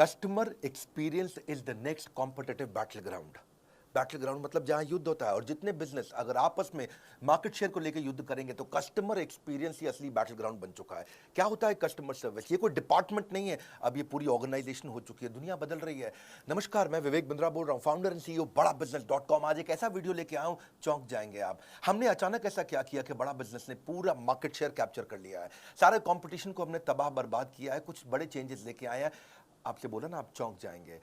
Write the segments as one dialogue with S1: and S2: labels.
S1: Customer experience is the next competitive battle ground. Battle ground मतलब जहां युद्ध होता है, और जितने बिजनेस अगर आपस में मार्केट शेयर को लेकर युद्ध करेंगे तो कस्टमर एक्सपीरियंस ही असली बैटल ग्राउंड बन चुका है। क्या होता है कस्टमर सर्विस? ये कोई डिपार्टमेंट नहीं है, अब ये पूरी ऑर्गेनाइजेशन हो चुकी है, दुनिया बदल रही है। नमस्कार, मैं विवेक बिंद्रा बोल रहा हूं, फाउंडर एंड सीईओ बड़ा बिजनेस.com। आज एक ऐसा वीडियो लेके आया हूं, चौंक जाएंगे आप। हमने अचानक ऐसा क्या किया कि बड़ा बिजनेस ने पूरा मार्केट शेयर कैप्चर कर लिया है, सारे कंपटीशन को हमने तबाह बर्बाद किया है, कुछ बड़े चेंजेस लेके आए हैं। आपसे बोला ना, आप चौंक जाएंगे।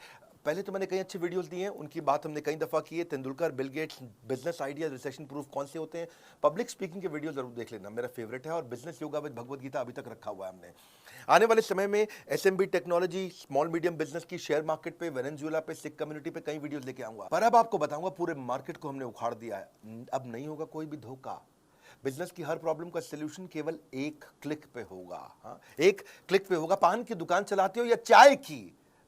S1: पहले तो मैंने कई अच्छे वीडियोस दिए हैं, उनकी बात हमने कई दफ़ा की है। Tendulkar, Bill Gates, business idea, recession proof कौन से होते हैं। पब्लिक स्पीकिंग के वीडियो जरूर देख लेना, मेरा फेवरेट है। और business yoga with Bhagavad Gita अभी तक रखा हुआ है हमने। आने वाले समय में SMB technology, small medium business की, शेयर मार्केट पे, वेनेजुएला पे, सिख कम्युनिटी पे कई वीडियोस लेके आऊंगा। पर अब आपको बताऊंगा, पूरे मार्केट को हमने उखाड़ दिया है, अब नहीं होगा कोई भी धोखा। बिजनेस की हर प्रॉब्लम का सलूशन केवल एक क्लिक पे होगा। हाँ, एक क्लिक पे होगा। पान की दुकान चलाते हो या चाय की,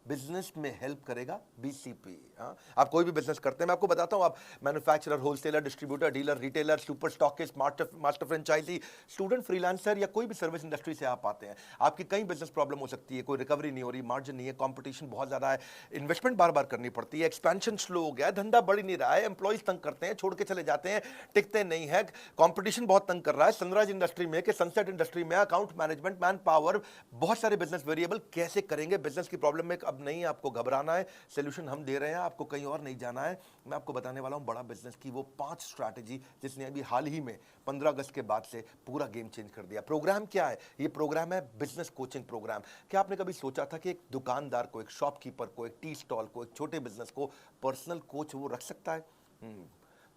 S1: बिजनेस में हेल्प करेगा बीसीपी। हाँ, आप कोई भी बिजनेस करते हैं, मैं आपको बताता हूं, आप manufacturer, wholesaler, distributor, dealer, retailer, super stockist, master franchisee, student, freelancer या कोई भी सर्विस इंडस्ट्री से आप आते हैं, आपकी कई बिजनेस प्रॉब्लम हो सकती है। कोई रिकवरी नहीं हो रही, मार्जिन नहीं है, कंपटीशन बहुत ज्यादा है, इन्वेस्टमेंट बार बार करनी पड़ती है, एक्सपेंशन स्लो हो गया है, धंधा बढ़ नहीं रहा है, एम्प्लॉइज तंग करते हैं, छोड़ के चले जाते हैं, टिकते नहीं है, कंपटीशन बहुत तंग कर रहा है, सनराइज इंडस्ट्री में कि सनसेट इंडस्ट्री में, अकाउंट मैनेजमेंट, मैन पावर, बहुत सारे बिजनेस वेरिएबल, कैसे करेंगे? बिजनेस की प्रॉब्लम में अब नहीं आपको घबराना है, सोल्यूशन हम दे रहे हैं, आपको कहीं और नहीं जाना है। मैं आपको बताने वाला हूं बड़ा बिजनेस की वो 5 स्ट्रैटेजी जिसने अभी हाल ही में 15 अगस्त के बाद से पूरा गेम चेंज कर दिया। प्रोग्राम क्या है? ये प्रोग्राम है बिजनेस कोचिंग प्रोग्राम। क्या आपने कभी सोचा था कि एक दुकानदार को, एक शॉपकीपर को, एक टी स्टॉल को, एक छोटे बिजनेस को पर्सनल कोच वो रख सकता है?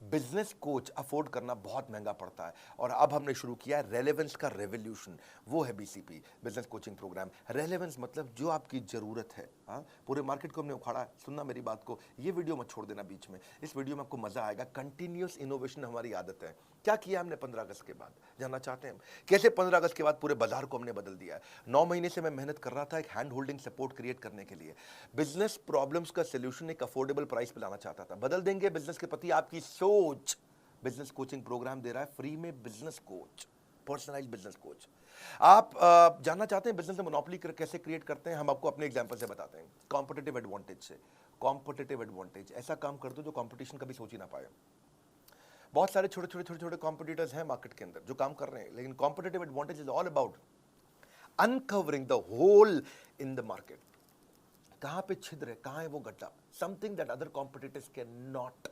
S1: बिजनेस कोच अफोर्ड करना बहुत महंगा पड़ता है, और अब हमने शुरू किया है रेलेवेंस का रेवोल्यूशन। वो है BCP, business coaching program. Relevance मतलब जो आपकी जरूरत है। हाँ, पूरे मार्केट को हमने उखाड़ा है। सुनना मेरी बात को, ये वीडियो मत छोड़ देना बीच में, इस वीडियो में आपको मजा आएगा। कंटिन्यूअस इनोवेशन हमारी आदत है। क्या किया हमने 15 अगस्त के बाद, जानना चाहते हैं कैसे? 15 अगस्त के बाद पूरे बाजार को हमने बदल दिया है। 9 महीने से मैं मेहनत कर रहा था एक हैंड होल्डिंग सपोर्ट क्रिएट करने के लिए। बिजनेस प्रॉब्लम्स का सोल्यूशन एक अफोर्डेबल प्राइस पे लाना चाहता था। बदल देंगे बिजनेस के प्रति आपकी सोच। बिजनेस कोचिंग प्रोग्राम दे रहा है फ्री में, business coach, personalised business coach. आप जानना चाहते हैं बिजनेस में मोनोपोली कैसे क्रिएट करते हैं? हम आपको अपने एग्जांपल से बताते हैं, कॉम्पिटिटिव एडवांटेज से। कॉम्पिटिटिव एडवांटेज, ऐसा काम कर दो जो कंपटीशन कभी सोच ही ना पाए। बहुत सारे छोटे छोटे छोटे छोटे कॉम्पिटिटर्स हैं मार्केट के अंदर जो काम कर रहे हैं, लेकिन competitive advantage is all about uncovering the hole in the market. कहां पे छिद्र है, कहां है वो गड्ढा, something that other competitors can not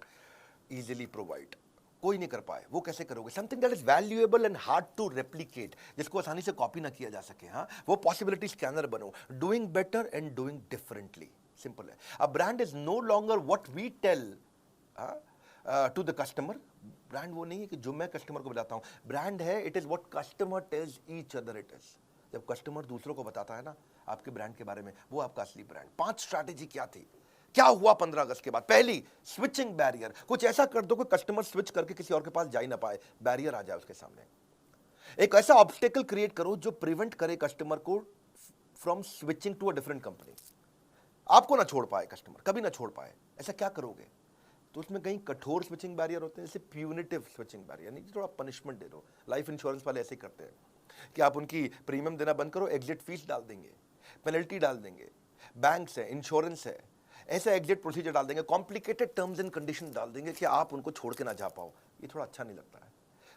S1: easily provide. कोई नहीं कर पाए, वो कैसे करोगे? Something that is valuable and hard to replicate, जिसको आसानी से कॉपी ना किया जा सके। हाँ, वो पॉसिबिलिटी स्कैनर बनो। Doing better and doing differently, simple है। A brand is no longer what we tell to the customer. Brand वो नहीं है कि जो मैं कस्टमर को बताता हूं, ब्रांड है it is what customer tells each other it is. जब कस्टमर दूसरों को बताता है ना आपके ब्रांड के बारे में, वो आपका असली ब्रांड। 5 स्ट्रैटेजी क्या थी? क्या हुआ 15 अगस्त के बाद? पहली, स्विचिंग बैरियर। कुछ ऐसा कर दो कि कस्टमर स्विच करके किसी और के पास जा ही ना पाए, बैरियर आ जाए उसके सामने। एक ऐसा ऑब्स्टेकल क्रिएट करो जो प्रिवेंट करे कस्टमर को from switching to a different company. आपको ना छोड़ पाए कस्टमर, कभी ना छोड़ पाए। ऐसा क्या करोगे? तो उसमें कहीं कठोर स्विचिंग बैरियर होते हैं, जैसे प्यूनिटिव स्विचिंग बैरियर, नहीं, थोड़ा पनिशमेंट दे दो। लाइफ इंश्योरेंस वाले ऐसे ही करते हैं कि आप उनकी प्रीमियम देना बंद करो, एग्जिट फीस डाल देंगे, पेनल्टी डाल देंगे। बैंक्स है, इंश्योरेंस है, ऐसा एग्जिट प्रोसीजर डाल देंगे, कॉम्प्लिकेटेड टर्म्स एंड कंडीशन डाल देंगे कि आप उनको छोड़ के ना जा पाओ। ये थोड़ा अच्छा नहीं लगता है।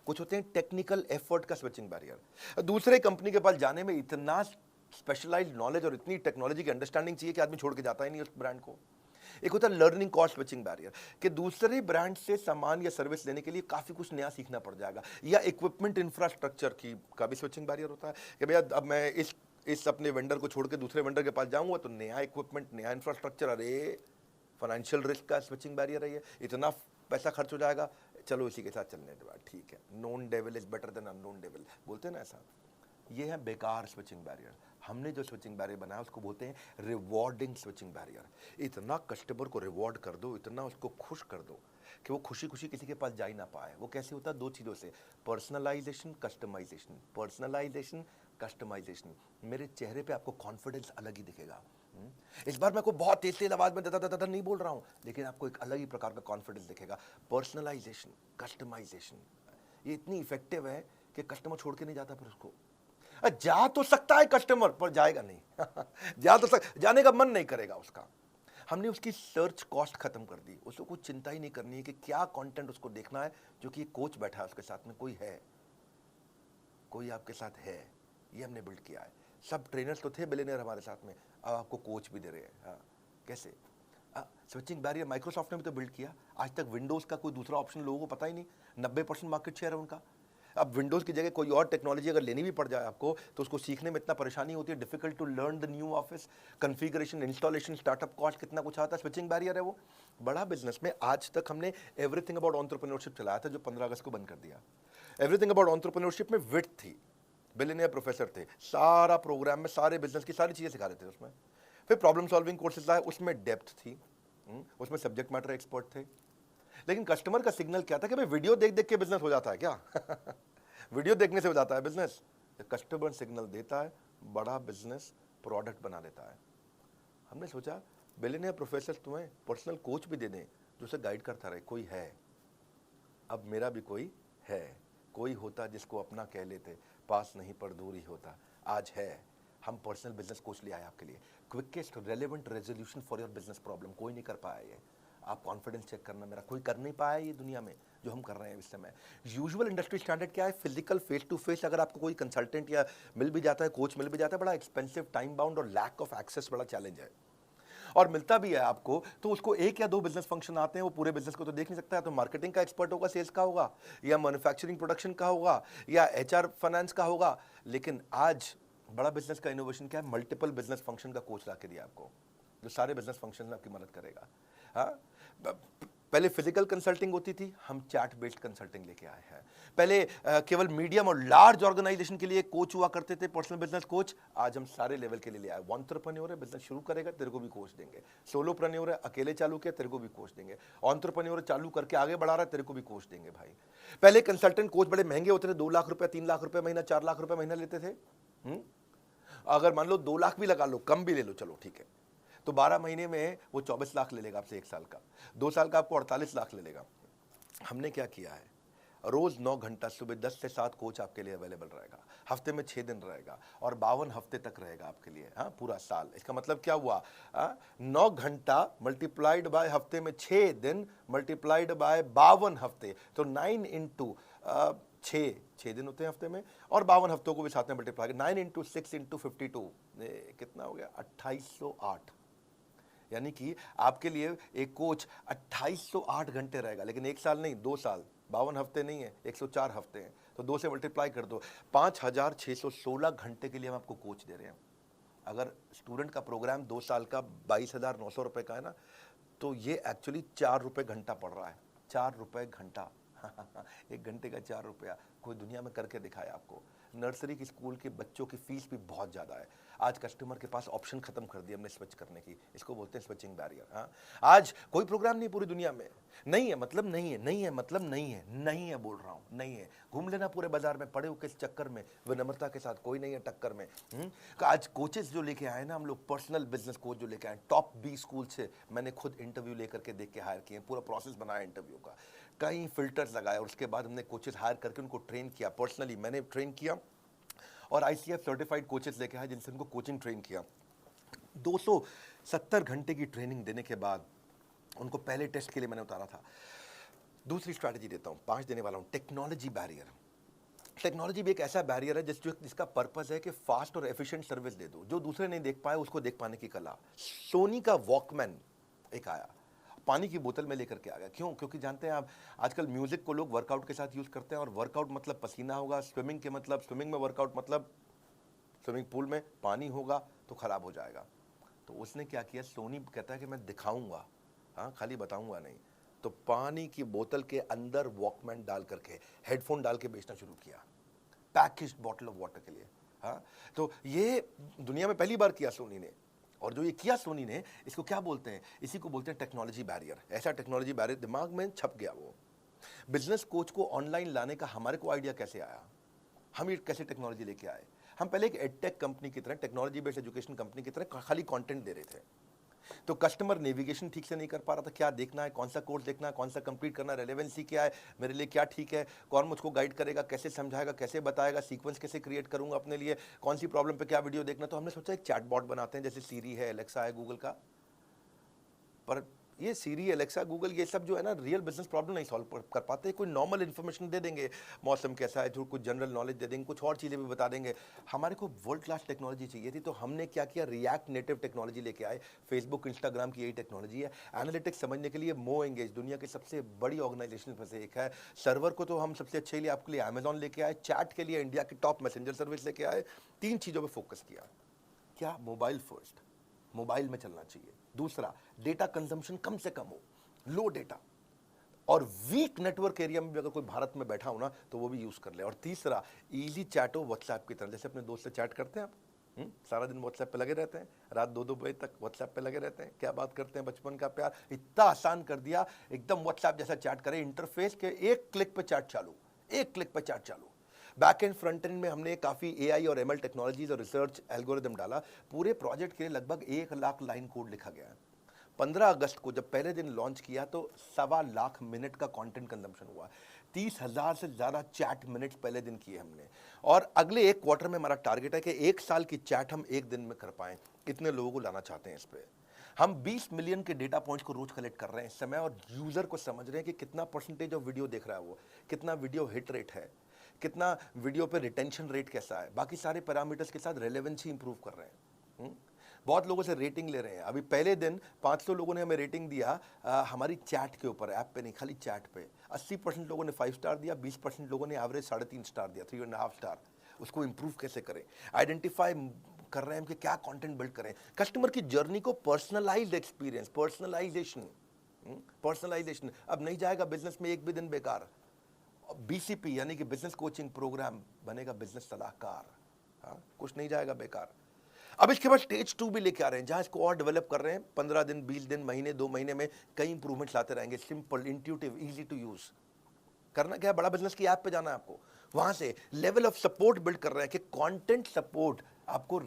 S1: कुछ होते हैं टेक्निकल एफर्ट का स्विचिंग बैरियर। दूसरे कंपनी के पास जाने में इतना स्पेशलाइज्ड नॉलेज और इतनी टेक्नोलॉजी की अंडरस्टैंडिंग चाहिए कि आदमी छोड़ के जाता ही नहीं उस ब्रांड को। एक होता है लर्निंग कॉस्ट स्विचिंग बैरियर, कि दूसरे ब्रांड से सामान या सर्विस लेने के लिए काफी कुछ नया सीखना पड़ जाएगा। या इक्विपमेंट इंफ्रास्ट्रक्चर की का भी स्विचिंग बैरियर होता है कि भैया अब मैं इस अपने वेंडर को छोड़ के दूसरे वेंडर के पास जाऊंगा तो नया इक्विपमेंट, नया इंफ्रास्ट्रक्चर, अरे फाइनेंशियल रिस्क का स्विचिंग बैरियर है ये। इतना पैसा खर्च हो जाएगा, चलो इसी के साथ चलने दो, ठीक है। Known devil is better than unknown devil, बोलते हैं ना ऐसा। ये है बेकार स्विचिंग बैरियर। हमने जो स्विचिंग बैरियर बनाया उसको बोलते हैं रिवॉर्डिंग स्विचिंग बैरियर। इतना कस्टमर को रिवॉर्ड कर दो, इतना उसको खुश कर दो कि वो खुशी खुशी किसी के पास जा ही ना पाए। वो कैसे होता है? 2 चीज़ों से, पर्सनलाइजेशन, कस्टमाइजेशन। Personalisation, customization. मेरे चेहरे पे आपको कॉन्फिडेंस अलग ही दिखेगा। इस बार मैं को बहुत तेज तेज आवाज में दादा नहीं बोल रहा हूं, लेकिन आपको एक अलग ही प्रकार का कॉन्फिडेंस दिखेगा। पर्सनलाइजेशन, कस्टमाइजेशन, ये इतनी इफेक्टिव है कि कस्टमर छोड़ के नहीं जाता फिर उसको। जा तो सकता है कस्टमर, पर जाएगा नहीं। जाने का मन नहीं करेगा उसका। हमने उसकी सर्च कॉस्ट खत्म कर दी, उसको कुछ चिंता ही नहीं करनी है कि क्या कंटेंट उसको देखना है, जो कि कोच बैठा है उसके साथ में, कोई है, कोई आपके साथ है, ये हमने बिल्ड किया है। सब ट्रेनर्स तो थे बिलियनियर हमारे साथ में, अब आपको कोच भी दे रहे हैं। हाँ, कैसे? स्विचिंग बैरियर माइक्रोसॉफ्ट ने भी तो बिल्ड किया। आज तक विंडोज़ का कोई दूसरा ऑप्शन लोगों को पता ही नहीं, 90% मार्केट शेयर है उनका। अब विंडोज़ की जगह कोई और टेक्नोलॉजी अगर लेनी भी पड़ जाए आपको, तो उसको सीखने में इतना परेशानी होती है, difficult to learn the new office, configuration, installation, startup cost, कितना कुछ आता है। स्विचिंग बैरियर है वो। बड़ा बिजनेस में आज तक हमने एवरीथिंग अबाउट एंटरप्रेन्योरशिप चलाया था, जो 15 अगस्त को बंद कर दिया। एवरीथिंग अबाउट एंटरप्रेन्योरशिप में विड्थ थी, बिलियनियर प्रोफेसर थे, सारा प्रोग्राम में सारे बिजनेस की सारी चीज़ें सिखा रहे थे उसमें। फिर प्रॉब्लम सॉल्विंग कोर्सेज आए, उसमें डेप्थ थी, उसमें सब्जेक्ट मैटर एक्सपर्ट थे। लेकिन कस्टमर का सिग्नल क्या था कि भाई वीडियो देख देख के बिजनेस हो जाता है क्या? वीडियो देखने से हो जाता है बिजनेस? कस्टमर सिग्नल देता है, बड़ा बिजनेस प्रोडक्ट बना लेता है। हमने सोचा बिलियनियर प्रोफेसर तुम्हें पर्सनल कोच भी दे दें, जो उसे गाइड करता रहे। कोई है, अब मेरा भी कोई है, कोई होता जिसको अपना कह लेते, पास नहीं पर दूर ही होता। आज है, हम पर्सनल बिजनेस कोच ले आए आपके लिए, quickest relevant resolution for your business problem. कोई नहीं कर पाया ये, आप कॉन्फिडेंस चेक करना, मेरा कोई कर नहीं पाया ये दुनिया में जो हम कर रहे हैं इस समय। यूजुअल इंडस्ट्री स्टैंडर्ड क्या है? फिजिकल फेस टू फेस अगर आपको कोई कंसल्टेंट या मिल भी जाता है, कोच मिल भी जाता है, बड़ा एक्सपेंसिव, टाइम बाउंड और लैक ऑफ एक्सेस बड़ा चैलेंज है। और मिलता भी है आपको तो उसको एक या दो बिजनेस फंक्शन आते हैं, वो पूरे बिजनेस को तो देख नहीं सकता है। तो मार्केटिंग का एक्सपर्ट होगा, सेल्स का होगा, या मैन्युफैक्चरिंग प्रोडक्शन का होगा, या एचआर फाइनेंस का होगा। लेकिन आज बड़ा बिजनेस का इनोवेशन क्या है? मल्टीपल बिजनेस फंक्शन का कोच ला के दिया आपको, जो सारे बिजनेस फंक्शन में आपकी मदद करेगा। हाँ, पहले फिजिकल कंसल्टिंग होती थी, हम चैट बेस्ड कंसल्टिंग लेके आए हैं। पहले केवल मीडियम और लार्ज ऑर्गेनाइजेशन के लिए कोच हुआ करते थे, पर्सनल बिजनेस कोच। आज हम सारे लेवल के लिए ले आए। एंटरप्रेन्योर है, बिजनेस शुरू करेगा, तेरे को भी कोच देंगे। सोलोप्रेन्योर है, अकेले चालू किया, तेरे को भी कोच देंगे। एंटरप्रेन्योर चालू करके आगे बढ़ा रहा है, तेरे को भी कोच देंगे भाई। पहले कंसल्टेंट कोच बड़े महंगे होते थे, 2 लाख रुपए, 3 लाख रुपए महीना, 4 लाख रुपए महीना लेते थे। अगर मान लो 2 लाख भी लगा लो, कम भी ले लो, चलो ठीक है, तो 12 महीने में वो 24 लाख ले लेगा आपसे 1 साल का। 2 साल का आपको 48 लाख ले लेगा। हमने क्या किया है? रोज 9 घंटा सुबह 10 से 7 कोच आपके लिए अवेलेबल रहेगा, हफ्ते में 6 दिन रहेगा, और 52 हफ्ते तक रहेगा आपके लिए। हाँ, पूरा साल। इसका मतलब क्या हुआ? 9 घंटा मल्टीप्लाइड बाय हफ्ते में 6 दिन मल्टीप्लाइड बाय 52 हफ्ते, तो 9 इंटू 6 दिन होते हैं हफ्ते में, और 52 हफ्तों को भी साथ में मल्टीप्लाई, 9 इंटू 6 इंटू 52, कितना हो गया? 2808। यानी कि आपके लिए एक कोच 2808 घंटे रहेगा, लेकिन 1 साल नहीं, 2 साल, 52 हफ्ते नहीं है, 104 हफ्ते हैं, तो 2 से मल्टीप्लाई कर दो, 5616 घंटे के लिए हम आपको कोच दे रहे हैं। अगर स्टूडेंट का प्रोग्राम 2 साल का 22,900 रुपए का है ना, तो ये एक्चुअली 4 रुपए घंटा पड़ रहा है। 4 रुपए घंटा। 1 घंटे का 4 रुपया, कोई दुनिया में करके दिखाया आपको। नर्सरी की स्कूल के बच्चों की फीस भी बहुत ज़्यादा है। आज कस्टमर के पास ऑप्शन खत्म कर दिया हमने स्विच करने की, इसको बोलते हैं स्विचिंग बैरियर। हाँ, आज कोई प्रोग्राम नहीं पूरी दुनिया में, नहीं है मतलब नहीं है, नहीं है मतलब नहीं है, नहीं है बोल रहा हूँ, नहीं है। घूम लेना पूरे बाजार में, पड़े हो किस चक्कर में, विनम्रता के साथ, कोई नहीं है टक्कर में। आज कोचेस जो लेके आए ना हम लोग, पर्सनल बिजनेस कोच जो लेके आए, टॉप 20 स्कूल से मैंने खुद इंटरव्यू लेकर के देख के हायर किए, पूरा प्रोसेस बनाया इंटरव्यू का, कई फिल्टर्स लगाए, और उसके बाद हमने कोचेस हायर करके उनको ट्रेन किया। पर्सनली मैंने ट्रेन किया, और ICF सर्टिफाइड कोचेस लेके आए जिनसे उनको कोचिंग ट्रेन किया। 270 घंटे की ट्रेनिंग देने के बाद उनको पहले टेस्ट के लिए मैंने उतारा था। दूसरी स्ट्रैटेजी देता हूँ, 5 देने वाला हूँ, टेक्नोलॉजी बैरियर। टेक्नोलॉजी भी एक ऐसा बैरियर है जिसका पर्पस है कि फास्ट और एफिशिएंट सर्विस दे दो, जो दूसरे नहीं देख पाए उसको देख पाने की कला। सोनी का वॉकमैन एक आया, पानी की बोतल में लेकर के आ गया। क्यों? क्योंकि जानते हैं आप, आजकल म्यूजिक को लोग वर्कआउट के साथ यूज करते हैं, और वर्कआउट मतलब पसीना होगा, स्विमिंग के मतलब, स्विमिंग में वर्कआउट मतलब स्विमिंग पूल में पानी होगा तो खराब हो जाएगा। तो उसने क्या किया, सोनी कहता है कि मैं दिखाऊंगा, हाँ, खाली बताऊंगा नहीं। तो पानी की बोतल के अंदर वॉकमैन डाल करके, हेडफोन डाल के बेचना शुरू किया, पैकेज्ड बॉटल ऑफ वाटर के लिए। हाँ, तो ये दुनिया में पहली बार किया सोनी ने। और जो ये किया सोनी ने, इसको क्या बोलते हैं? इसी को बोलते हैं टेक्नोलॉजी बैरियर। ऐसा टेक्नोलॉजी बैरियर दिमाग में छप गया। वो बिजनेस कोच को ऑनलाइन लाने का हमारे को आइडिया कैसे आया? हम ये कैसे टेक्नोलॉजी लेके आए? हम पहले एक एडटेक कंपनी की तरह, टेक्नोलॉजी बेस्ड एजुकेशन कंपनी की तरह खाली कंटेंट दे रहे थे। तो कस्टमर नेविगेशन ठीक से नहीं कर पा रहा था, क्या देखना है, कौन सा कोर्स देखना है, कौन सा कंप्लीट करना है, रेलेवेंसी क्या है, मेरे लिए क्या ठीक है, कौन मुझको गाइड करेगा, कैसे समझाएगा, कैसे बताएगा, सीक्वेंस कैसे क्रिएट करूंगा अपने लिए, कौन सी प्रॉब्लम पे क्या वीडियो देखना। तो हमने सोचा एक चैटबॉट बनाते हैं, जैसे सीरी है, एलेक्सा है गूगल का। पर ये सीरी, एलेक्सा, गूगल, ये सब जो है ना, रियल बिजनेस प्रॉब्लम नहीं सॉल्व कर पाते। कोई नॉर्मल इन्फॉर्मेशन दे देंगे, मौसम कैसा है, जो कुछ जनरल नॉलेज दे देंगे, कुछ और चीज़ें भी बता देंगे। हमारे को वर्ल्ड क्लास टेक्नोलॉजी चाहिए थी, तो हमने क्या किया, रिएक्ट नेटिव टेक्नोलॉजी लेके आए। फेसबुक, इंस्टाग्राम की यही टेक्नोलॉजी है। एनालिटिक्स समझने के लिए मो एंगेज दुनिया की सबसे बड़ी ऑर्गेनाइजेशन में से एक है। सर्वर को तो हम सबसे अच्छे लिए आपके लिए अमेजॉन लेके आए। चैट के लिए इंडिया की टॉप मैसेंजर सर्विस लेके आए। 3 चीज़ों पर फोकस किया। क्या, मोबाइल फर्स्ट, मोबाइल में चलना चाहिए। दूसरा, डेटा कंजम्पशन कम से कम हो, लो डेटा, और वीक नेटवर्क एरिया में भी अगर कोई भारत में बैठा हो ना तो वो भी यूज कर ले। और तीसरा, इजी चैट हो व्हाट्सएप की तरह, जैसे अपने दोस्त से चैट करते हैं आप, सारा दिन व्हाट्सएप पे लगे रहते हैं, रात 2-2 बजे तक व्हाट्सएप पे लगे रहते हैं, क्या बात करते हैं, बचपन का प्यार। इतना आसान कर दिया, एकदम व्हाट्सएप जैसा चैट करें, इंटरफेस के एक क्लिक पे चैट चालू, एक क्लिक पे चैट चालू। बैक एंड फ्रंट एंड में हमने काफ़ी एआई और एमएल टेक्नोलॉजीज और रिसर्च एल्गोरिदम डाला। पूरे प्रोजेक्ट के लिए लगभग 1 लाख लाइन कोड लिखा गया है। 15 अगस्त को जब पहले दिन लॉन्च किया तो 1.25 लाख मिनट का कंटेंट कंजम्पशन हुआ। 30,000 से ज़्यादा चैट मिनट्स पहले दिन किए हमने। और अगले 1 क्वार्टर में हमारा टारगेट है कि 1 साल की चैट हम 1 दिन में कर पाएं। इतने लोगों को लाना चाहते हैं इस पे। हम 20 मिलियन के डेटा पॉइंट्स को रोज कलेक्ट कर रहे हैं इस समय, और यूज़र को समझ रहे हैं कि कितना परसेंटेज ऑफ वीडियो देख रहा है वो, कितना वीडियो हिट रेट है, कितना वीडियो पे रिटेंशन रेट कैसा है, बाकी सारे पैरामीटर्स के साथ रेलेवेंसी इंप्रूव कर रहे हैं। बहुत लोगों से रेटिंग ले रहे हैं। अभी पहले दिन 500 लोगों ने हमें रेटिंग दिया हमारी चैट के ऊपर, ऐप पे नहीं, खाली चैट पे। 80% लोगों ने 5 स्टार दिया, 20% लोगों ने एवरेज 3.5 स्टार दिया, 3.5 स्टार। उसको इंप्रूव कैसे करें, आइडेंटिफाई कर रहे हैं हम कि क्या कंटेंट बिल्ड करें, कस्टमर की जर्नी को पर्सनलाइज्ड एक्सपीरियंस, पर्सनलाइजेशन। अब नहीं जाएगा बिजनेस में एक भी दिन बेकार। बीसीपी यानी कि बिजनेस कोचिंग प्रोग्राम बनेगा बिजनेस सलाहकार। हाँ, कुछ नहीं जाएगा बेकार। अब इसके बाद स्टेज 2 भी लेके आ रहे हैं, जहां इसको और डेवलप कर रहे हैं। 15 दिन, 20 दिन, महीने, 2 महीने में कई इंप्रूवमेंट्स लाते रहेंगे। Simple, intuitive, easy to use. करना क्या है, बड़ा बिजनेस की ऐप पे जाना है आपको। वहां से लेवल ऑफ सपोर्ट बिल्ड कर रहे हैं कि कंटेंट सपोर्ट आपको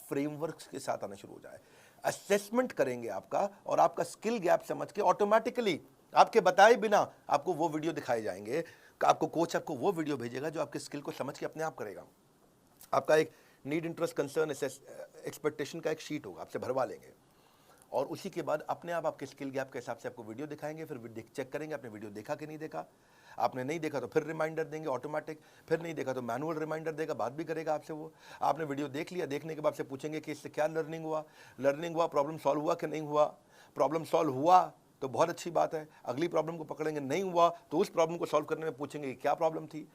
S1: फ्रेमवर्क्स के साथ आना शुरू हो जाए। असेसमेंट करेंगे आपका, और आपका स्किल गैप समझ के ऑटोमेटिकली आपके बताए बिना आपको वो वीडियो दिखाए जाएंगे। आपको कोच आपको वो वीडियो भेजेगा जो आपके स्किल को समझ के अपने आप करेगा। आपका एक नीड, इंटरेस्ट, कंसर्न, एक्सपेक्टेशन का एक शीट होगा, आपसे भरवा लेंगे, और उसी के बाद अपने आप आपके स्किल गैप के हिसाब से आपको वीडियो दिखाएंगे। फिर चेक करेंगे आपने वीडियो देखा कि नहीं देखा। आपने नहीं देखा तो फिर रिमाइंडर देंगे ऑटोमेटिक, फिर नहीं देखा तो मैनुअल रिमाइंडर देगा, बात भी करेगा आपसे वो। आपने वीडियो देख लिया, देखने के बाद से पूछेंगे कि इससे क्या लर्निंग हुआ, प्रॉब्लम सॉल्व हुआ कि नहीं हुआ। प्रॉब्लम सॉल्व हुआ तो बहुत अच्छी बात है, अगली प्रॉब्लम को पकड़ेंगे। नहीं हुआ तो उस प्रॉब्लम को सॉल्व करने में पूछेंगे कि क्या प्रॉब्लम थी,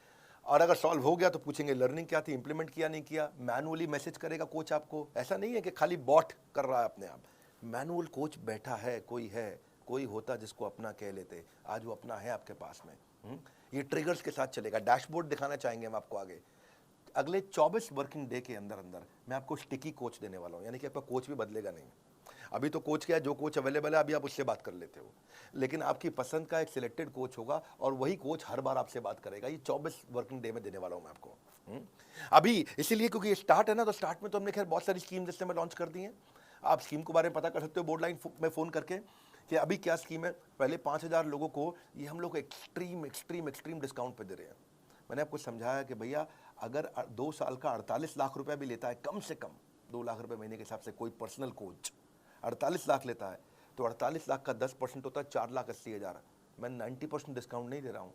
S1: और अगर सॉल्व हो गया तो पूछेंगे लर्निंग क्या थी, इंप्लीमेंट किया नहीं किया। मैनुअली मैसेज करेगा कोच आपको, ऐसा नहीं है कि खाली बॉट कर रहा है अपने आप। मैनुअल कोच बैठा है, कोई होता जिसको अपना कह लेते, आज वो अपना है आपके पास में। ये ट्रिगर्स के साथ चलेगा। डैशबोर्ड दिखाना चाहेंगे हम आपको आगे। अगले 24 वर्किंग डे के अंदर अंदर मैं आपको स्टिकी कोच देने वाला हूँ, यानी कि आपका कोच भी बदलेगा नहीं। अभी तो कोच क्या है, जो कोच अवेलेबल है अभी आप उससे बात कर लेते हो, लेकिन आपकी पसंद का एक सिलेक्टेड कोच होगा, और वही कोच हर बार आपसे बात करेगा। ये 24 वर्किंग डे में देने वाला हूं मैं आपको। अभी इसीलिए क्योंकि ये स्टार्ट है ना, तो स्टार्ट में तो हमने खैर बहुत सारी स्कीम जिससे मैं लॉन्च कर दी है। आप स्कीम के बारे में पता कर सकते हो बोर्ड लाइन में फ़ोन करके कि अभी क्या स्कीम है। पहले 5,000 लोगों को ये हम लोग एक्सट्रीम डिस्काउंट पे दे रहे हैं। मैंने आपको समझाया कि भैया अगर 2 साल का 48 लाख रुपया भी लेता है, कम से कम 2 लाख रुपये महीने के हिसाब से कोई पर्सनल कोच 48 लाख लेता है, तो 48 लाख का 10% होता है 4,80,000। मैं 90% डिस्काउंट नहीं दे रहा हूँ।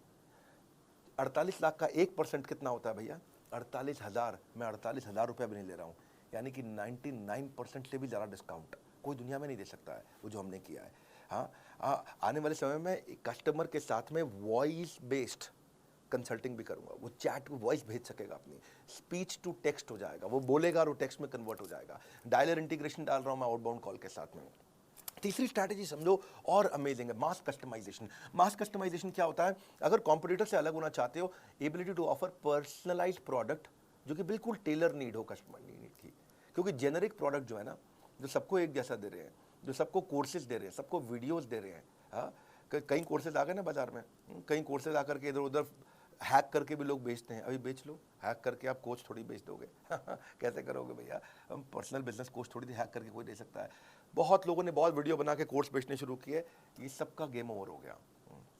S1: 48 लाख का 1% कितना होता है भैया, 48,000। मैं 48,000 रुपया भी नहीं ले रहा हूँ, यानी कि 99% से भी ज़्यादा डिस्काउंट कोई दुनिया में नहीं दे सकता है वो जो हमने किया है। हाँ, आने वाले समय में कस्टमर के साथ में वॉइस बेस्ड कंसल्टिंग भी करूंगा। वो चैट को वॉइस भेज सकेगा, अपनी स्पीच टू टेक्स्ट हो जाएगा, वो बोलेगा और वो टेक्स्ट में कन्वर्ट हो जाएगा। डायलर इंटीग्रेशन डाल रहा हूं मैं आउटबाउंड कॉल के साथ में। तीसरी स्ट्रैटेजी समझो और अमेजिंग है, मास कस्टमाइजेशन। मास कस्टमाइजेशन क्या होता है, अगर कॉम्पिटिटर से अलग होना चाहते हो, ability to offer personalised product जो कि बिल्कुल टेलर नीड हो कस्टमर नीड की। क्योंकि जेनरिक प्रोडक्ट जो है ना, जो सबको एक जैसा दे रहे हैं, जो सबको कोर्सेज दे रहे हैं, सबको वीडियोस दे रहे हैं। हाँ, कई कोर्सेज आ गए ना बाजार में, कई कोर्सेज आकर के इधर उधर हैक करके भी लोग बेचते हैं, अभी बेच लो, हैक करके आप कोच थोड़ी बेच दोगे कैसे करोगे भैया, हम पर्सनल बिजनेस कोच थोड़ी हैक करके कोई दे सकता है। बहुत लोगों ने बहुत वीडियो बना के कोर्स बेचने शुरू किए, ये सबका गेम ओवर हो गया,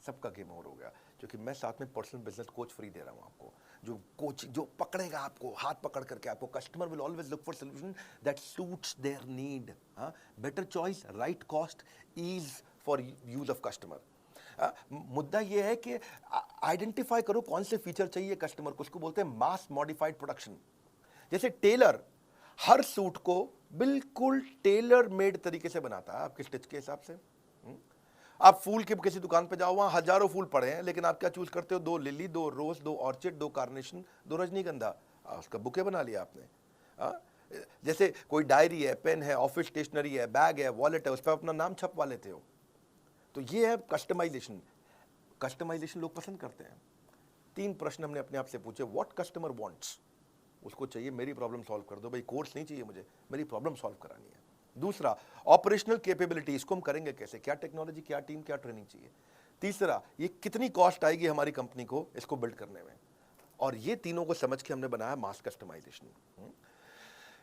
S1: सबका गेम ओवर हो गया, क्योंकि मैं साथ में पर्सनल बिजनेस कोच फ्री दे रहा हूँ आपको, जो कोच जो पकड़ेगा आपको, हाथ पकड़ करके आपको, customer will always look for solution that suits their need, better choice, right cost, ease for use of customer. मुद्दा ये है कि आइडेंटिफाई करो कौन से फीचर चाहिए कस्टमर को, उसको बोलते हैं मास मॉडिफाइड प्रोडक्शन। जैसे टेलर हर सूट को बिल्कुल टेलर मेड तरीके से बनाता है आपके स्टिच के हिसाब से। आप फूल के किसी दुकान पे जाओ, वहां हजारों फूल पड़े हैं, लेकिन आप क्या चूज करते हो, 2 लिली, 2 रोज, 2 ऑर्चिड, 2 कार्नेशन, 2 रजनीगंधा, उसका बुके बना लिया आपने। जैसे कोई डायरी है, पेन है, ऑफिस स्टेशनरी है, बैग है, वॉलेट है, उस पर अपना नाम छपवा लेते हो। तो ये है कस्टमाइजेशन। कस्टमाइजेशन लोग पसंद करते हैं। 3 प्रश्न हमने अपने आप से पूछे, व्हाट कस्टमर वांट्स, उसको चाहिए मेरी प्रॉब्लम सॉल्व कर दो भाई, कोर्स नहीं चाहिए मुझे, मेरी प्रॉब्लम सॉल्व करानी है। दूसरा, ऑपरेशनल कैपेबिलिटी, इसको हम करेंगे कैसे, क्या टेक्नोलॉजी, क्या टीम, क्या ट्रेनिंग चाहिए। तीसरा, ये कितनी कॉस्ट आएगी हमारी कंपनी को इसको बिल्ड करने में। और ये तीनों को समझ के हमने बनाया मास कस्टमाइजेशन।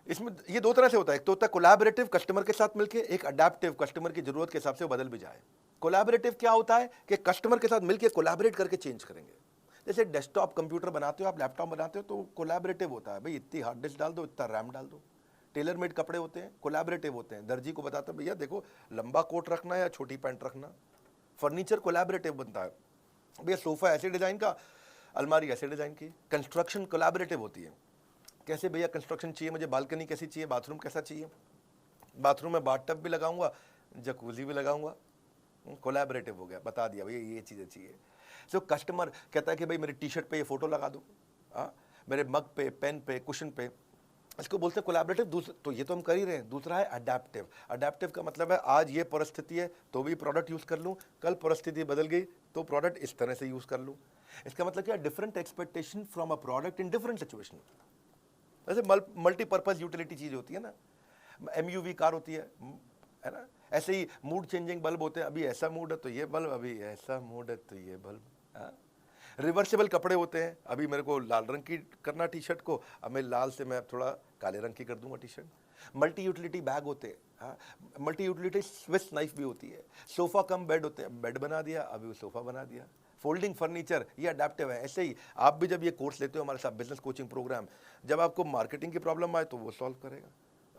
S1: इसमें ये 2 तरह से होता है, एक तो होता है कोलैबोरेटिव, कस्टमर के साथ मिलके, एक अडैप्टिव, कस्टमर की जरूरत के हिसाब से वो बदल भी जाए। कोलैबोरेटिव क्या होता है कि कस्टमर के साथ मिलके कोलैबोरेट करके चेंज करेंगे। जैसे डेस्कटॉप कंप्यूटर बनाते हो आप, लैपटॉप बनाते हो, तो कोलैबोरेटिव होता है भाई, इतनी हार्ड डिस्क डाल दो, इतना रैम डाल दो। टेलर मेड कपड़े होते हैं, कोलैबोरेटिव होते हैं, दर्जी को बताता है भैया देखो लंबा कोट रखना है या छोटी पैंट रखना। फर्नीचर कोलैबोरेटिव बनता है, भैया सोफा ऐसे डिजाइन का, अलमारी ऐसे डिजाइन की। कंस्ट्रक्शन कोलैबोरेटिव होती है, कैसे भैया कंस्ट्रक्शन चाहिए मुझे, बालकनी कैसी चाहिए, बाथरूम कैसा चाहिए, बाथरूम में बाथ टब भी लगाऊंगा, जकूजी भी लगाऊंगा, कोलैबोरेटिव हो गया, बता दिया भैया ये चीज़ें चाहिए। सो कस्टमर कहता है कि भाई मेरी टी शर्ट पे ये फोटो लगा दो, मेरे मग पे, पेन पे, कुशन पे, इसको बोलते हैं कोलैबोरेटिव। तो ये तो हम कर ही रहे हैं। दूसरा है अडैप्टिव। अडैप्टिव का मतलब है आज ये परिस्थिति है तो भी प्रोडक्ट यूज़ कर लूँ, कल परिस्थिति बदल गई तो प्रोडक्ट इस तरह से यूज़ कर लूँ। इसका मतलब क्या, different expectation from a product in different situation. जैसे मल्टीपर्पज यूटिलिटी चीज़ होती है ना, MUV कार होती है ना, ऐसे ही मूड चेंजिंग बल्ब होते हैं, अभी ऐसा मूड है तो ये बल्ब, अभी ऐसा मूड है तो ये बल्ब। रिवर्सिबल कपड़े होते हैं, अभी मेरे को लाल रंग की करना टी शर्ट को, अब मैं लाल से मैं थोड़ा काले रंग की कर दूंगा T shirt. Multi utility bag होते हैं, मल्टी यूटिलिटी स्विस नाइफ भी होती है। सोफा कम बेड होते हैं, बेड बना दिया, अभी वो सोफा बना दिया। फोल्डिंग फर्नीचर, ये अडैप्टिव है। ऐसे ही आप भी जब ये कोर्स लेते हो हमारे साथ, बिजनेस कोचिंग प्रोग्राम, जब आपको मार्केटिंग की प्रॉब्लम आए तो वो सॉल्व करेगा,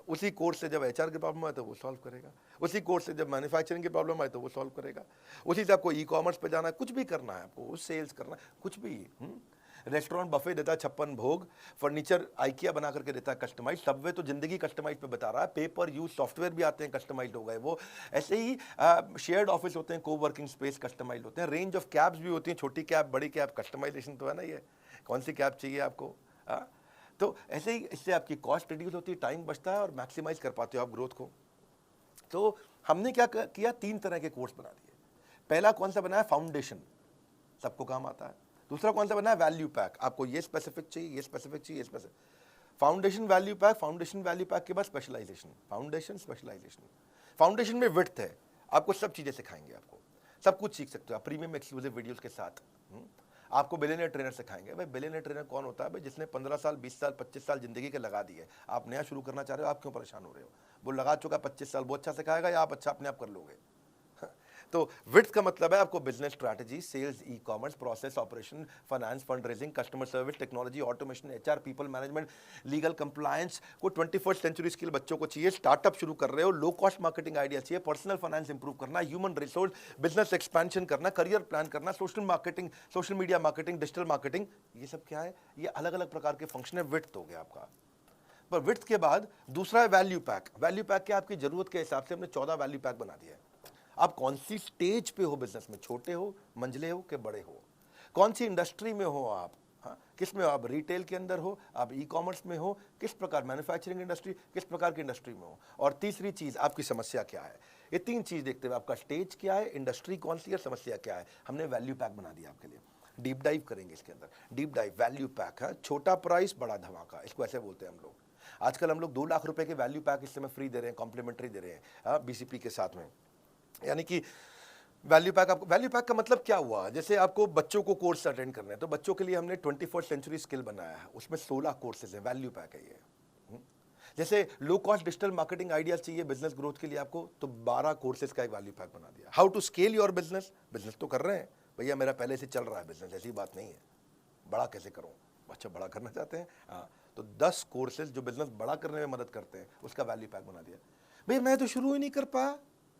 S1: उसी कोर्स से जब HR की प्रॉब्लम आए तो वो सॉल्व करेगा, उसी कोर्स से जब मैन्युफैक्चरिंग की प्रॉब्लम आए तो वो सॉल्व करेगा, उसी से आपको ई-कॉमर्स पे जाना है, कुछ भी करना है आपको, सेल्स करना है, कुछ भी। रेस्टोरेंट बफे देता है 56 भोग, फर्नीचर आइकिया बना करके देता है कस्टमाइज, सबवे तो जिंदगी कस्टमाइज पे बता रहा है, पेपर यूज सॉफ्टवेयर भी आते हैं कस्टमाइज हो गए वो। ऐसे ही शेयर्ड ऑफिस होते हैं, को वर्किंग स्पेस कस्टमाइज होते हैं, रेंज ऑफ कैब्स भी होती हैं, छोटी कैब, बड़ी कैब, कस्टमाइजेशन तो है ना, ये कौन सी कैब चाहिए आपको। तो ऐसे ही इससे आपकी कॉस्ट रिड्यूस होती है, टाइम बचता है और मैक्सिमाइज कर पाते हो आप ग्रोथ को। तो हमने क्या किया, 3 तरह के कोर्स बना दिए। पहला कौन सा बनाया, फाउंडेशन, सबको काम आता है। दूसरा कौन सा बनाया, वैल्यू पैक, आपको ये स्पेसिफिक चाहिए, ये स्पेसिफिक चाहिए, ये specific. Foundation value pack, foundation value pack के बाद स्पेशलाइजेशन, फाउंडेशन स्पेशलाइजेशन। फाउंडेशन में विड्थ है, आपको सब चीजें सिखाएंगे, आपको सब कुछ सीख सकते हो आप प्रीमियम एक्सक्लूसिव वीडियोस के साथ। आपको बिलियनियर ट्रेनर सिखाएंगे। भाई बिलियनियर ट्रेनर कौन होता है, भाई जिसने 15 साल, 20 साल, 25 साल जिंदगी के लगा दिए। आप नया शुरू करना चाह रहे हो, आप क्यों परेशान हो रहे हो, वो लगा चुका 25 साल, वो अच्छा सिखाएगा या आप अच्छा अपने आप कर लोगे। तो विड्थ का मतलब है आपको business strategy, sales, e-commerce, process, operation, finance, fund raising, customer service, technology, automation, HR, people management, legal compliance को 21वीं सेंचुरी स्किल बच्चों को चाहिए। स्टार्टअप शुरू कर रहे हो, लो कॉस्ट मार्केटिंग आइडिया चाहिए, पर्सनल फाइनेंस इंप्रूव करना, ह्यूमन रिसोर्स, बिजनेस एक्सपेंशन करना, करियर प्लान करना, social marketing, social media marketing, digital marketing, ये सब क्या है, ये अलग अलग प्रकार के फंक्शन है। विड्थ हो गया आपका। पर विड्थ के बाद दूसरा है वैल्यू पैक। वैल्यू पैक क्या, आपकी जरूरत के हिसाब से हमने 14 वैल्यू पैक बना दिया है। आप कौन सी स्टेज पे हो बिजनेस में, छोटे हो, मंझले हो कि बड़े हो, कौन सी इंडस्ट्री में हो आप, किस में हो आप, रिटेल के अंदर हो, आप ई-कॉमर्स में हो, किस प्रकार मैन्युफैक्चरिंग इंडस्ट्री, किस प्रकार की इंडस्ट्री में हो, और तीसरी चीज आपकी समस्या क्या है। ये 3 चीज देखते हुए आपका स्टेज क्या है, इंडस्ट्री कौन सी है, समस्या क्या है, हमने वैल्यू पैक बना दिया आपके लिए। डीप डाइव करेंगे इसके अंदर, डीप डाइव वैल्यू पैक है, छोटा प्राइस बड़ा धमाका, इसको ऐसे बोलते हैं हम लोग। आजकल हम लोग 2 लाख रुपए के वैल्यू पैक इस समय फ्री दे रहे हैं, कॉम्प्लीमेंट्री दे रहे हैं BCP के साथ में। यानी कि वैल्यू पैक, आपको वैल्यू पैक का मतलब क्या हुआ? जैसे आपको बच्चों को कोर्स अटेंड करने हैं, तो बच्चों के लिए हमने 21st सेंचुरी स्किल बनाया है, उसमें 16 कोर्सेज हैं, वैल्यू पैक है ये। जैसे low cost digital marketing ideas चाहिए बिजनेस ग्रोथ के लिए आपको, तो 12 कोर्सेज का एक वैल्यू पैक बना दिया। How to scale your business, business तो कर रहे हैं भैया, मेरा पहले से चल रहा है बिजनेस, ऐसी बात नहीं है, बड़ा कैसे करूं? अच्छा, बड़ा करना चाहते हैं, हाँ, तो 10 कोर्सेज जो बिजनेस बड़ा करने में मदद करते हैं, उसका वैल्यू पैक बना दिया। भैया मैं तो शुरू ही नहीं कर पाया,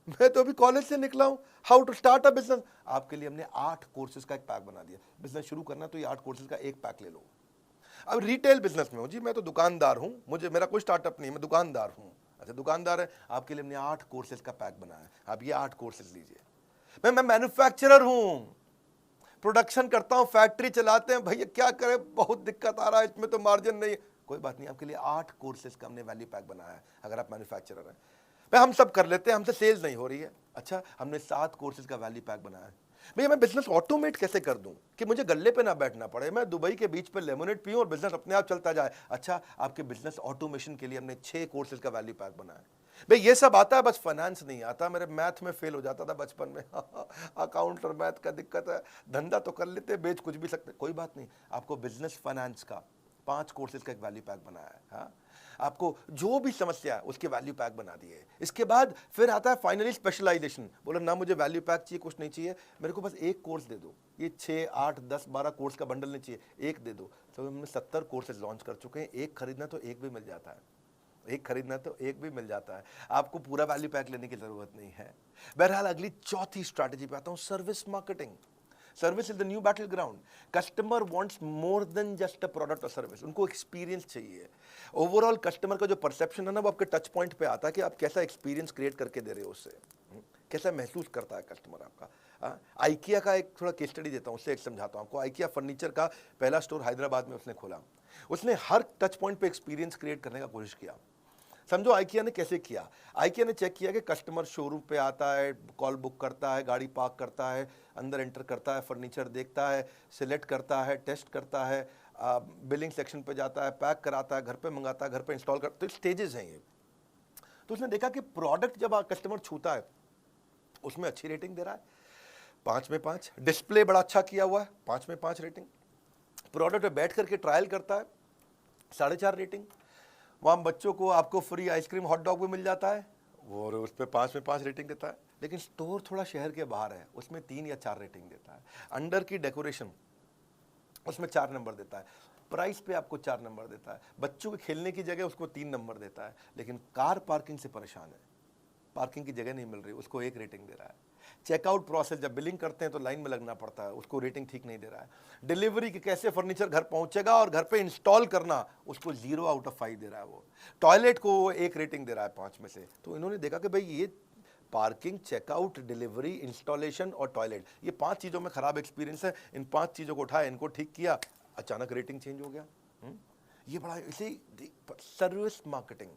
S1: मैं तो अभी कॉलेज से निकला हूं, how to start a business, आपके लिए हमने 8 कोर्सेज का एक पैक बना दिया। बिजनेस शुरू करना तो ये 8 कोर्सेज का एक पैक ले लो। अब रिटेल बिजनेस में हूं जी, मैं तो दुकानदार हूं, मुझे मेरा कोई स्टार्टअप नहीं, मैं दुकानदार हूं। अच्छा, दुकानदार है, आपके लिए हमने 8 कोर्सेज का पैक बनाया है, आप ये 8 कोर्सेज लीजिए। मैं मैन्युफैक्चरर हूं, प्रोडक्शन करता हूं, फैक्ट्री चलाते हैं, भैया क्या करें, बहुत दिक्कत आ रहा है, इसमें तो मार्जिन नहीं है, कोई बात नहीं, आपके लिए 8 कोर्सेज का हमने वैल्यू पैक बनाया है। अगर आप मैन्युफैक्चरर हैं, भाई हम सब कर लेते हैं, हमसे सेल्स नहीं हो रही है, अच्छा हमने 7 कोर्सेज का वैल्यू पैक बनाया है। भैया मैं बिजनेस ऑटोमेट कैसे कर दूं कि मुझे गल्ले पे ना बैठना पड़े, मैं दुबई के बीच पे लेमोनेड पीऊं और बिजनेस अपने आप चलता जाए। अच्छा, आपके बिजनेस ऑटोमेशन के लिए हमने 6 कोर्सेज का वैल्यू पैक बनाया है। भाई ये सब आता है, बस फाइनेंस नहीं आता, मेरे मैथ में फेल हो जाता था बचपन में अकाउंट और मैथ का दिक्कत है, धंधा तो कर लेते, बेच कुछ भी सकते, कोई बात नहीं, आपको बिजनेस फाइनेंस का 5 कोर्सेज का एक वैल्यू पैक बनाया है। हाँ, आपको जो भी समस्या है उसके वैल्यू पैक बना दिए। इसके बाद फिर आता है फाइनली स्पेशलाइजेशन, बोलो ना मुझे वैल्यू पैक चाहिए, कुछ नहीं चाहिए, मेरे को बस एक कोर्स दे दो, ये 6, 8, 10, 12 कोर्स का बंडल नहीं चाहिए, एक दे दो। तो हमने 70 कोर्सेज लॉन्च कर चुके हैं, एक खरीदना तो एक भी मिल जाता है, एक खरीदना तो एक भी मिल जाता है, आपको पूरा वैल्यू पैक लेने की जरूरत नहीं है। बहरहाल अगली चौथी स्ट्रैटेजी पे आता हूं, service marketing. Service is the new battle ground. Customer wants more than just a product और सर्विस, उनको एक्सपीरियंस चाहिए। ओवरऑल कस्टमर का जो परसेप्शन है ना, वो आपके टच पॉइंट पे आता है कि आप कैसा एक्सपीरियंस क्रिएट करके दे रहे हो उससे, कैसा महसूस करता है कस्टमर आपका। आइकिया का एक थोड़ा केस स्टडी देता हूँ, उससे एक समझाता हूँ आपको। आइकिया फर्नीचर का पहला स्टोर हैदराबाद में उसने खोला, उसने हर टच पॉइंट पे एक्सपीरियंस क्रिएट करने का कोशिश किया। समझो आइकिया ने कैसे किया। आइकिया ने चेक किया कि कस्टमर शोरूम पे आता है, कॉल बुक करता है, गाड़ी पार्क करता है, अंदर एंटर करता है, फर्नीचर देखता है, सिलेक्ट करता है, टेस्ट करता है, बिलिंग सेक्शन पे जाता है, पैक कराता है, घर पे मंगाता है, घर पे इंस्टॉल करता है, तो स्टेजेस हैं ये। तो उसने देखा कि प्रोडक्ट जब कस्टमर छूता है उसमें अच्छी रेटिंग दे रहा है, 5 में 5, डिस्प्ले बड़ा अच्छा किया हुआ है, 5 में 5 रेटिंग, प्रोडक्ट पे बैठ करके ट्रायल करता है, 4.5 रेटिंग, वहाँ बच्चों को आपको फ्री आइसक्रीम हॉट डॉग भी मिल जाता है, और उस पर 5 में 5 रेटिंग देता है। लेकिन स्टोर थोड़ा शहर के बाहर है, उसमें 3 या 4 रेटिंग देता है। अंडर की डेकोरेशन उसमें 4 नंबर देता है, प्राइस पे आपको 4 नंबर देता है, बच्चों के खेलने की जगह उसको 3 नंबर देता है। लेकिन कार पार्किंग से परेशान है, पार्किंग की जगह नहीं मिल रही, उसको 1 रेटिंग दे रहा है। चेकआउट प्रोसेस, जब बिलिंग करते हैं तो लाइन में लगना पड़ता है, उसको रेटिंग ठीक नहीं दे रहा है। डिलीवरी कि कैसे फर्नीचर घर पहुंचेगा और घर पे इंस्टॉल करना, उसको 0 आउट ऑफ 5 दे रहा है वो। टॉयलेट को 1 रेटिंग दे रहा है 5 में से। तो इन्होंने देखा कि भाई ये पार्किंग, चेकआउट, डिलीवरी, इंस्टॉलेशन और टॉयलेट, ये 5 चीज़ों में खराब एक्सपीरियंस है, इन 5 चीज़ों को उठाया, इनको ठीक किया, अचानक रेटिंग चेंज हो गया। ये बड़ा इसे सर्विस मार्केटिंग।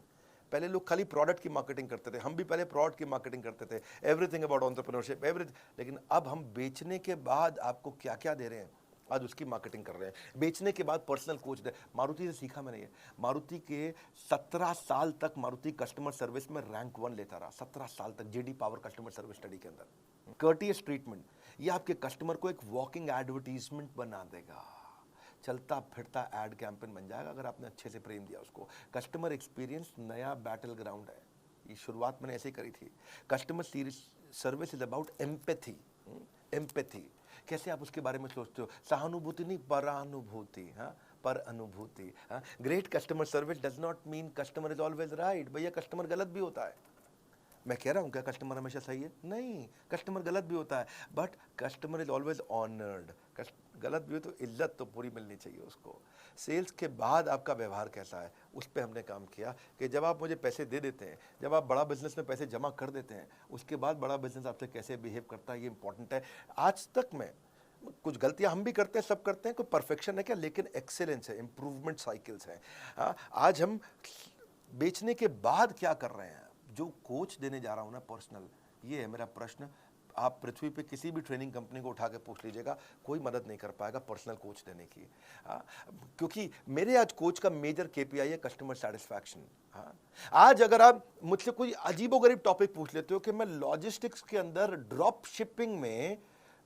S1: पहले लोग खाली प्रोडक्ट की मार्केटिंग करते थे, हम भी पहले प्रोडक्ट की मार्केटिंग करते थे, एवरीथिंग अबाउट एंटरप्रेन्योरशिप एवरीथिंग। लेकिन अब हम बेचने के बाद आपको क्या क्या दे रहे हैं, आज उसकी मार्केटिंग कर रहे हैं। बेचने के बाद पर्सनल कोच दे, मारुति से सीखा मैंने ये। मारुति के 17 साल तक मारुति कस्टमर सर्विस में रैंक 1 लेता रहा, 17 साल तक, JD power customer service study के अंदर। कर्टियस ट्रीटमेंट, ये आपके कस्टमर को एक वॉकिंग एडवर्टीजमेंट बना देगा, चलता फिरता एड कैंपेन बन जाएगा अगर आपने अच्छे से प्रेम दिया उसको। कस्टमर एक्सपीरियंस नया बैटल ग्राउंड है, ये शुरुआत मैंने ऐसे ही करी थी। Customer service is about empathy. Empathy कैसे आप उसके बारे में सोचते हो, सहानुभूति नहीं, परानुभूति। हाँ, पर अनुभूति। हाँ, great customer service does not mean customer is always right. भैया कस्टमर गलत भी होता है, मैं कह रहा हूँ क्या कस्टमर हमेशा सही है? नहीं, कस्टमर गलत भी होता है, but customer is always honoured. गलत भी हो तो इज्जत तो पूरी मिलनी चाहिए उसको। सेल्स के बाद आपका व्यवहार कैसा है, उस पर हमने काम किया कि जब आप मुझे पैसे दे देते हैं, जब आप बड़ा बिजनेस में पैसे जमा कर देते हैं, उसके बाद बड़ा बिजनेस आपसे कैसे बिहेव करता है, ये इंपॉर्टेंट है। आज तक में कुछ गलतियां हम भी करते हैं, सब करते हैं, कोई परफेक्शन है क्या, लेकिन एक्सेलेंस है, इंप्रूवमेंट साइकिल्स हैं। आज हम बेचने के बाद क्या कर रहे हैं, जो कोच देने जा रहा हूं ना पर्सनल, ये है मेरा प्रश्न। आप पृथ्वी पे किसी भी ट्रेनिंग कंपनी को उठा के पूछ लीजिएगा, कोई मदद नहीं कर पाएगा पर्सनल कोच देने की। क्योंकि मेरे आज कोच का मेजर केपीआई है कस्टमर सेटिस्फैक्शन। हाँ, आज अगर आप मुझसे कोई अजीबोगरीब टॉपिक पूछ लेते हो कि मैं लॉजिस्टिक्स के अंदर ड्रॉप शिपिंग में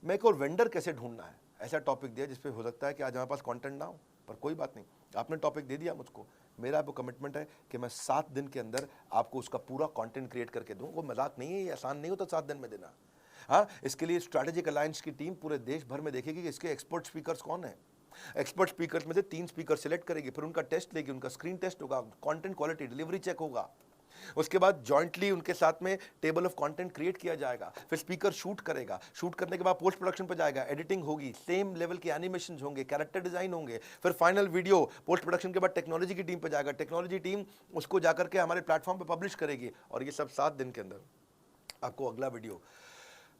S1: मेरे को वेंडर कैसे ढूंढना है, ऐसा टॉपिक दिया जिसपे हो सकता है कि आज हमारे पास कंटेंट ना हो, पर कोई बात नहीं, आपने टॉपिक दे दिया मुझको, मेरा आपको कमिटमेंट है कि मैं 7 दिन के अंदर आपको उसका पूरा कंटेंट क्रिएट करके दूं। वो मजाक नहीं है, ये आसान नहीं होता 7 दिन में देना। हाँ, इसके लिए स्ट्रैटेजिक अलायंस की टीम पूरे देश भर में देखेगी कि इसके एक्सपर्ट स्पीकर्स कौन है। एक्सपर्ट स्पीकर्स में से 3 स्पीकर सिलेक्ट करेगी, फिर उनका टेस्ट लेगी, उनका स्क्रीन टेस्ट होगा, कंटेंट क्वालिटी डिलीवरी चेक होगा, उसके बाद जॉइंटली उनके साथ में टेबल ऑफ कंटेंट क्रिएट किया जाएगा, फिर स्पीकर शूट करेगा, शूट करने के बाद पोस्ट प्रोडक्शन पर जाएगा, एडिटिंग होगी, सेम लेवल के एनिमेशन होंगे, कैरेक्टर डिजाइन होंगे, फिर फाइनल वीडियो पोस्ट प्रोडक्शन के बाद टेक्नोलॉजी की टीम पर जाएगा, टेक्नोलॉजी टीम उसको जाकर के हमारे प्लेटफॉर्म पर पब्लिश करेगी, और ये सब 7 दिन के अंदर आपको अगला वीडियो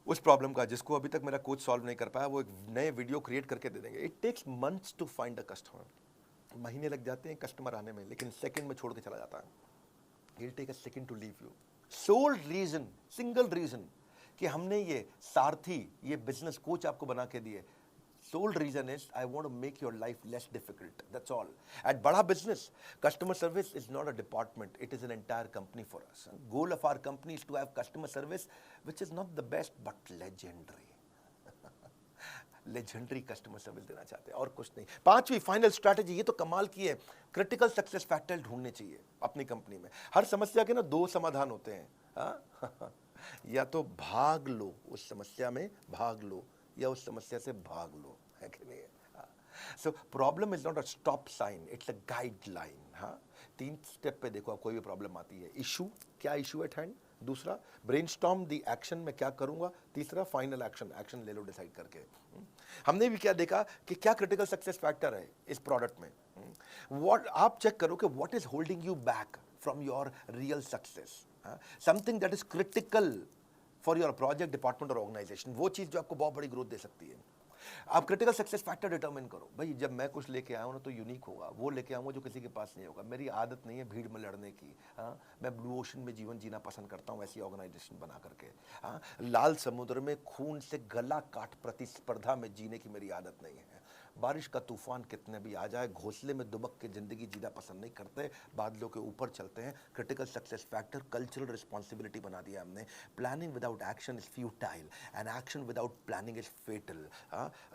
S1: उस प्रॉब्लम का जिसको अभी तक मेरा कोच सॉल्व नहीं कर पाया, वो एक नए वीडियो क्रिएट करके दे देंगे। It takes months to find a customer, महीने लग जाते हैं कस्टमर आने में, लेकिन सेकंड में छोड़ के चला जाता है। He'll take a second to leave you. Sole reason, single reason कि हमने ये सारथी, ये बिजनेस कोच आपको बना के दिए, sole reason is I want to make your life less difficult. That's all. At बड़ा business, customer service is not a department. It is an entire company for us. Goal of our company is to have customer service, which is not the best but legendary. Legendary customer service देना चाहते हैं और कुछ नहीं। 5वीं final strategy, ये तो कमाल की है, क्रिटिकल सक्सेस फैक्टर ढूंढने चाहिए अपनी कंपनी में। हर समस्या के ना 2 समाधान होते हैं, हाँ? या तो भाग लो, उस समस्या में भाग लो, या उस समस्या से भाग लो, है कि नहीं? So problem is not a stop sign, it's a guideline. हाँ, 3 स्टेप पे देखो, आप कोई भी प्रॉब्लम आती है, इशू, क्या इशू एट हैंड, दूसरा ब्रेनस्टॉर्म दी एक्शन, में क्या करूंगा, तीसरा फाइनल एक्शन, एक्शन ले लो डिसाइड करके। हमने भी क्या देखा कि क्या क्रिटिकल सक्सेस फैक्टर है इस प्रोडक्ट में। व्हाट आप चेक करो कि what is holding you back from your real success, something that is critical for your project, department और ऑर्गेनाइजेशन, वो चीज जो आपको बहुत बड़ी ग्रोथ दे सकती है। आप क्रिटिकल सक्सेस फैक्टर डिटरमिन करो, भाई जब मैं कुछ लेके आया हूँ ना तो यूनिक होगा, वो लेके आऊँगा जो किसी के पास नहीं होगा। मेरी आदत नहीं है भीड़ में लड़ने की, हाँ, मैं ब्लू ओशन में जीवन जीना पसंद करता हूँ, ऐसी ऑर्गेनाइजेशन बना करके। हाँ, लाल समुद्र में खून से गला काट प्रतिस्पर्धा में जीने की मेरी आदत नहीं है। बारिश का तूफान कितने भी आ जाए, घोंसले में दुबक के जिंदगी जीना पसंद नहीं करते, बादलों के ऊपर चलते हैं। Critical success factor cultural responsibility बना दिया हमने। Planning without action is futile and action without planning is fatal.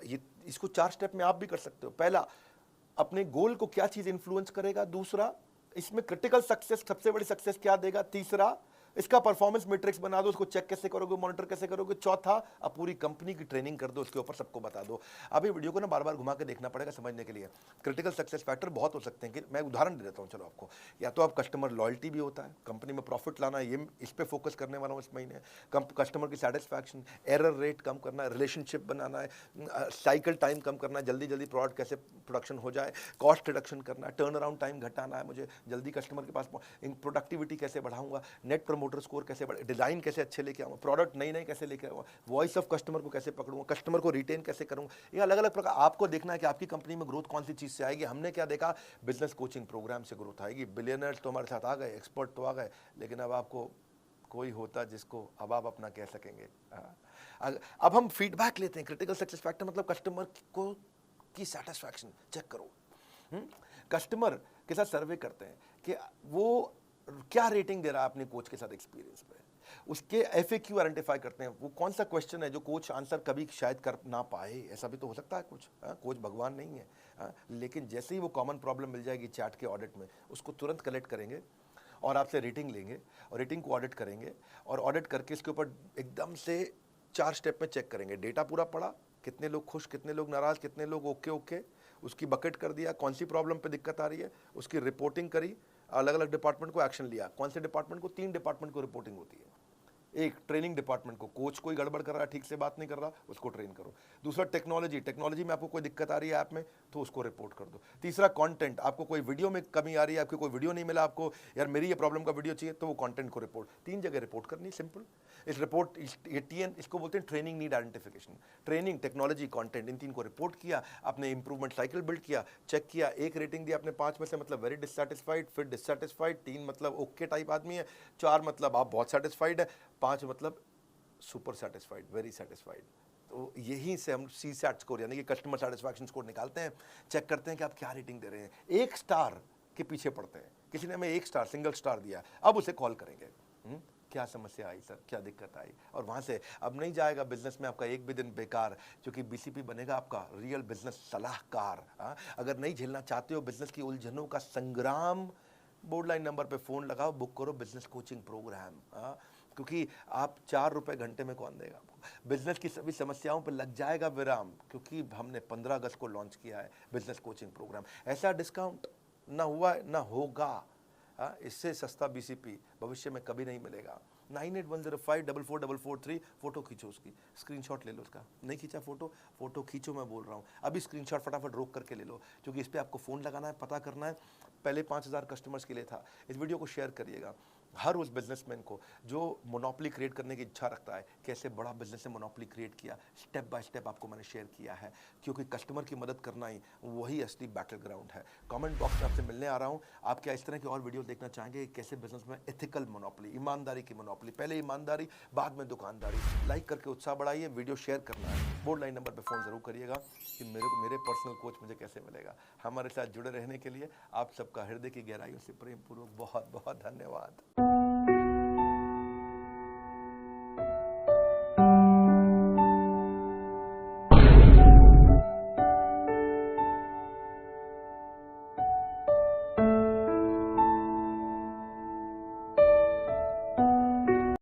S1: ये इसको 4 स्टेप में आप भी कर सकते हो। पहला, अपने गोल को क्या चीज इंफ्लुएंस करेगा, दूसरा इसमें क्रिटिकल सक्सेस सबसे बड़ी सक्सेस क्या देगा, तीसरा इसका परफॉर्मेंस मैट्रिक्स बना दो, उसको चेक कैसे करोगे, मॉनिटर कैसे करोगे, चौथा अब पूरी कंपनी की ट्रेनिंग कर दो, उसके ऊपर सबको बता दो। अभी वीडियो को ना बार बार घुमा के देखना पड़ेगा समझने के लिए। क्रिटिकल सक्सेस फैक्टर बहुत हो सकते हैं, कि मैं उदाहरण दे देता हूँ चलो आपको। या तो आप कस्टमर लॉयल्टी भी होता है, कंपनी में प्रॉफिट लाना, ये इस पे फोकस करने वाला हूँ इस महीने। कस्टमर की सेटिस्फैक्शन, एरर रेट कम करना है, रिलेशनशिप बनाना है, साइकिल टाइम कम करना है, जल्दी जल्दी प्रोडक्ट कैसे प्रोडक्शन हो जाए, कॉस्ट रिडक्शन करना है, टर्न अराउंड टाइम घटाना है, मुझे जल्दी कस्टमर के पास प्रोडक्टिविटी कैसे बढ़ाऊंगा, नेट प्रमोटर स्कोर कैसे बढ़े, डिजाइन कैसे अच्छे लेके आऊँगा, प्रोडक्ट नई नई कैसे लेके आऊँगा, वॉइस ऑफ कस्टमर को कैसे पकड़ूंगा, कस्टमर को रिटेन कैसे करूँगा। ये अलग अलग प्रकार आपको देखना है कि आपकी कंपनी में ग्रोथ कौन सी चीज़ से आएगी। हमने क्या देखा, बिजनेस कोचिंग प्रोग्राम से ग्रोथ आएगी। बिलियनर्स तो हमारे साथ आ गए, एक्सपर्ट तो आ गए, लेकिन अब आपको कोई होता जिसको अब आप अपना कह सकेंगे। अब हम फीडबैक लेते हैं। क्रिटिकल सक्सेस फैक्टर मतलब कस्टमर को की सेटिस्फैक्शन चेक करो। कस्टमर के साथ सर्वे करते हैं कि वो क्या रेटिंग दे रहा है अपने कोच के साथ एक्सपीरियंस पे। उसके FAQ आइडेंटिफाई करते हैं, वो कौन सा क्वेश्चन है जो कोच आंसर कभी शायद कर ना पाए, ऐसा भी तो हो सकता है कुछ। कोच भगवान नहीं है। लेकिन जैसे ही वो कॉमन प्रॉब्लम मिल जाएगी चैट के ऑडिट में, उसको तुरंत कलेक्ट करेंगे और आपसे रेटिंग लेंगे और रेटिंग को ऑडिट करेंगे और ऑडिट करके इसके ऊपर एकदम से 4 स्टेप में चेक करेंगे। डेटा पूरा पड़ा, कितने लोग खुश, कितने लोग नाराज, कितने लोग ओके, उसकी बकेट कर दिया, कौन सी प्रॉब्लम पे दिक्कत आ रही है, उसकी रिपोर्टिंग करी, अलग अलग डिपार्टमेंट को एक्शन लिया। कौन से डिपार्टमेंट को, 3 डिपार्टमेंट को रिपोर्टिंग होती है। एक ट्रेनिंग डिपार्टमेंट को, कोच कोई गड़बड़ कर रहा है, ठीक से बात नहीं कर रहा, उसको ट्रेन करो। दूसरा टेक्नोलॉजी में आपको कोई दिक्कत आ रही है ऐप में तो उसको रिपोर्ट कर दो। तीसरा कंटेंट, आपको कोई वीडियो में कमी आ रही है, आपको कोई वीडियो नहीं मिला, आपको यार मेरी ये प्रॉब्लम का वीडियो चाहिए, तो वो कंटेंट को रिपोर्ट, 3 जगह रिपोर्ट करनी, सिंपल। इस रिपोर्ट ये TN इसको बोलते हैं training need identification. Training, technology, content, इन 3 को रिपोर्ट किया, आपने इंप्रूवमेंट साइकिल बिल्ड किया, चेक किया, 1 रेटिंग दिया आपने 5 में से, मतलब वेरी डिससैटिस्फाइड, फिर डिससैटिस्फाइड, 3 मतलब ओके टाइप आदमी है, 4 मतलब आप बहुत सेटिस्फाइड है, 5 मतलब सुपर सेटिस्फाइड, वेरी सेटिस्फाइड। तो यहीं से हम सी सैट स्कोर यानी कि कस्टमर सेटिस्फैक्शन स्कोर निकालते हैं, चेक करते हैं कि आप क्या रेटिंग दे रहे हैं। 1 स्टार के पीछे पड़ते हैं, किसी ने हमें 1 स्टार सिंगल स्टार दिया, अब उसे कॉल करेंगे, क्या समस्या आई सर, क्या दिक्कत आई, और वहाँ से अब नहीं जाएगा बिजनेस में आपका एक भी दिन बेकार, क्योंकि बीसीपी बनेगा आपका रियल बिजनेस सलाहकार। अगर नहीं झेलना चाहते हो बिजनेस की उलझनों का संग्राम, बोर्ड लाइन नंबर पे फ़ोन लगाओ, बुक करो बिजनेस कोचिंग प्रोग्राम। क्योंकि आप 4 रुपए घंटे में कौन देगा आपको। बिजनेस की सभी समस्याओं पर लग जाएगा विराम, क्योंकि हमने 15 अगस्त को लॉन्च किया है बिजनेस कोचिंग प्रोग्राम। ऐसा डिस्काउंट ना हुआ है ना होगा। इससे सस्ता बीसीपी भविष्य में कभी नहीं मिलेगा। 9810544443, फोटो खींचो उसकी, स्क्रीनशॉट ले लो उसका। नहीं खींचा फोटो खींचो, मैं बोल रहा हूँ अभी स्क्रीनशॉट फटाफट रोक करके ले लो, क्योंकि इस पर आपको फ़ोन लगाना है, पता करना है। पहले 5000 कस्टमर्स के लिए था। इस वीडियो को शेयर करिएगा हर उस बिजनेसमैन को जो मोनोपोली क्रिएट करने की इच्छा रखता है। कैसे बड़ा बिजनेस से मोनोपोली क्रिएट किया, स्टेप बाय स्टेप आपको मैंने शेयर किया है, क्योंकि कस्टमर की मदद करना ही वही असली बैटल ग्राउंड है। कमेंट बॉक्स में आपसे मिलने आ रहा हूँ। आप क्या इस तरह की और वीडियो देखना चाहेंगे, कैसे बिजनेस में एथिकल मोनोपोली, ईमानदारी की मोनोपोली, पहले ईमानदारी बाद में दुकानदारी। लाइक करके उत्साह बढ़ाइए, वीडियो शेयर करना है, बोर्ड लाइन नंबर पर फ़ोन ज़रूर करिएगा कि मेरे पर्सनल कोच मुझे कैसे मिलेगा। हमारे साथ जुड़े रहने के लिए आप सबका हृदय की गहराइयों से प्रेम पूर्वक बहुत बहुत धन्यवाद।